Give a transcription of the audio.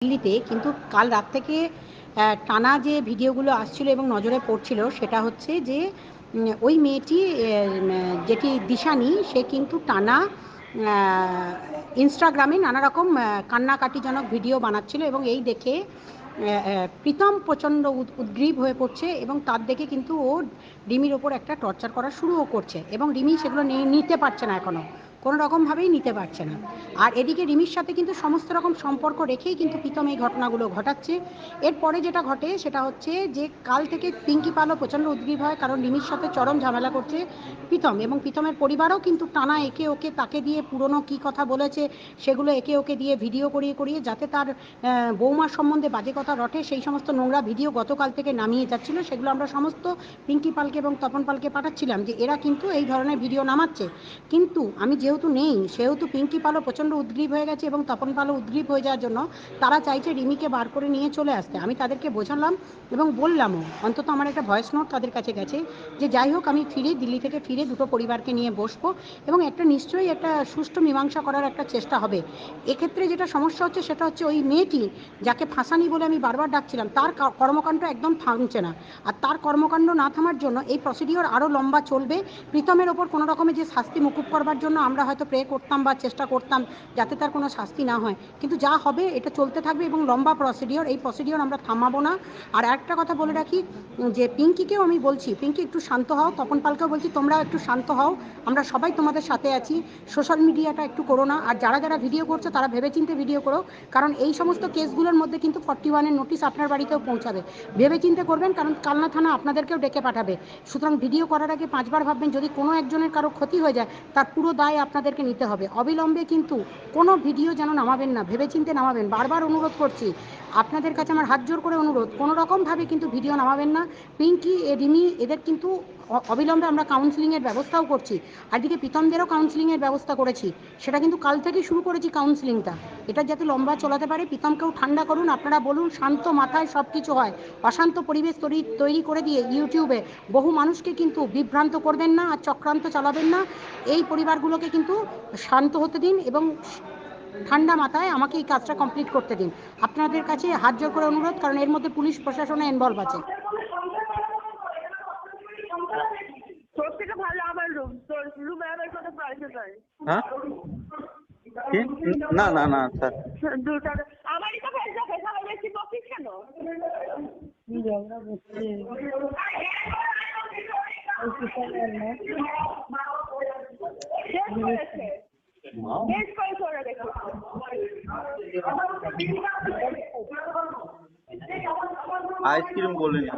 দিল্লিতে কিন্তু কাল রাত থেকে টানা যে ভিডিওগুলো আসছিল এবং নজরে পড়ছিল সেটা হচ্ছে যে ওই মেয়েটি যেটি দিশানি সে কিন্তু টানা ইনস্টাগ্রামে নানা রকম কান্নাকাটিজনক ভিডিও বানাচ্ছিল এবং এই দেখে প্রীতম প্রচণ্ড উদ্গ্রীব হয়ে পড়ছে এবং তার দেখে কিন্তু ও রিমির ওপর একটা টর্চার করা শুরুও করছে এবং রিমি সেগুলো নিতে পারছে না, এখনও কোনো রকমভাবেই নিতে পারছে না। আর এদিকে রিমির সাথে কিন্তু সমস্ত রকম সম্পর্ক রেখেই কিন্তু প্রীতম এই ঘটনাগুলো ঘটাচ্ছে। এরপরে যেটা ঘটে সেটা হচ্ছে যে কাল থেকে পিঙ্কি পালও প্রচণ্ড উদ্গ্রীব হয়, কারণ রিমির সাথে চরম ঝামেলা করছে প্রীতম, এবং প্রীতমের পরিবারও কিন্তু টানা একে ওকে তাকে দিয়ে পুরনো কী কথা বলেছে সেগুলো একে ওকে দিয়ে ভিডিও করিয়ে করিয়ে যাতে তার বৌমার সম্বন্ধে বাজে কথা রটে সেই সমস্ত নোংরা ভিডিও গতকাল থেকে নামিয়ে যাচ্ছিল। সেগুলো আমরা সমস্ত পিঙ্কি পালকে এবং তপন পালকে পাঠাচ্ছিলাম যে এরা কিন্তু এই ধরনের ভিডিও নামাচ্ছে। কিন্তু আমি যেহেতু নেই সেহেতু পিঙ্কি পালও প্রচণ্ড উদ্গ্রীব হয়ে গেছে এবং তপন পালও উদ্গ্রীব হয়ে যাওয়ার জন্য তারা চাইছে রিমিকে বার করে নিয়ে চলে আসতে। আমি তাদেরকে বোঝালাম এবং বললামও, অন্তত আমার একটা ভয়েস নোট তাদের কাছে গেছে যে যাই হোক আমি ফিরে দিল্লি থেকে ফিরে দুটো পরিবারকে নিয়ে বসবো এবং একটা নিশ্চয়ই একটা সুষ্ঠু মীমাংসা করার একটা চেষ্টা হবে। এক্ষেত্রে যেটা সমস্যা হচ্ছে সেটা হচ্ছে ওই মেয়েটি যাকে ফাঁসানি বলে আমি বারবার ডাকছিলাম তার কর্মকাণ্ড একদম থামছে না। আর তার কর্মকাণ্ড না থামার জন্য এই প্রসিডিওর আরও লম্বা চলবে। প্রীতমের ওপর কোনো রকমের যে শাস্তি মুকুব করবার জন্য আমরা হয়তো প্রে করতাম বা চেষ্টা করতাম যাতে তার কোনো শাস্তি না হয়, কিন্তু যা হবে এটা চলতে থাকবে এবং লম্বা প্রসিডিওর, এই প্রসিডিওর আমরা থামাবো না। আর একটা কথা বলে রাখি যে পিঙ্কিকেও আমি বলছি, পিঙ্কি একটু শান্ত হও, তপন পালকেও বলছি তোমরা একটু শান্ত হও, আমরা সবাই তোমাদের সাথে আছি। সোশ্যাল মিডিয়াটা একটু করো না, আর যারা যারা ভিডিও করছো তারা ভেবেচিন্তে ভিডিও করো, কারণ এই সমস্ত কেসগুলোর মধ্যে কিন্তু 41-এর নোটিশ আপনার বাড়িতেও পৌঁছাবে। ভেবেচিন্তে করবেন, কারণ কালনা থানা আপনাদেরকেও ডেকে পাঠাবে। সুতরাং ভিডিও করার আগে 5বার ভাববেন, যদি কোনো একজনের কারো ক্ষতি হয়ে যায় তার পুরো দায় আপনাদেরকে নিতে হবে। অবিলম্বে কিন্তু কোনো ভিডিও যেন নামাবেন না, ভেবেচিন্তে নামাবেন, বারবার অনুরোধ করছি আপনাদের কাছে, আমার হাত জোর করে অনুরোধ, কোনো রকমভাবে কিন্তু ভিডিও নামাবেন না। পিঙ্কি, রিমি এদের কিন্তু অবিলম্বে আমরা কাউন্সিলিংয়ের ব্যবস্থাও করছি। আজকে প্রীতমদেরও কাউন্সিলিংয়ের ব্যবস্থা করেছি, সেটা কিন্তু কাল থেকেই শুরু করেছি কাউন্সিলিংটা। এটা যাতে লম্বা চলাতে পারে, প্রীতমকেও ঠান্ডা করুন, আপনারা বলুন শান্ত মাথায় সব কিছু হয়। অশান্ত পরিবেশ তৈরি করে দিয়ে ইউটিউবে বহু মানুষকে কিন্তু বিভ্রান্ত করবেন না আর চক্রান্ত চালাবেন না। এই পরিবারগুলোকে কিন্তু শান্ত হতে দিন এবং ঠান্ডা মাথায় আমাকে এই কাজটা কমপ্লিট করতে দিন। আপনাদের কাছে হাত জোর করে অনুরোধ, কারণ এর মধ্যে পুলিশ প্রশাসনে ইনভলভ আছে। হ্যাঁ না না না স্যার আমারই তো বেশি বকিস কেন? ঝগড়া করছে আইসক্রিম বলিনি।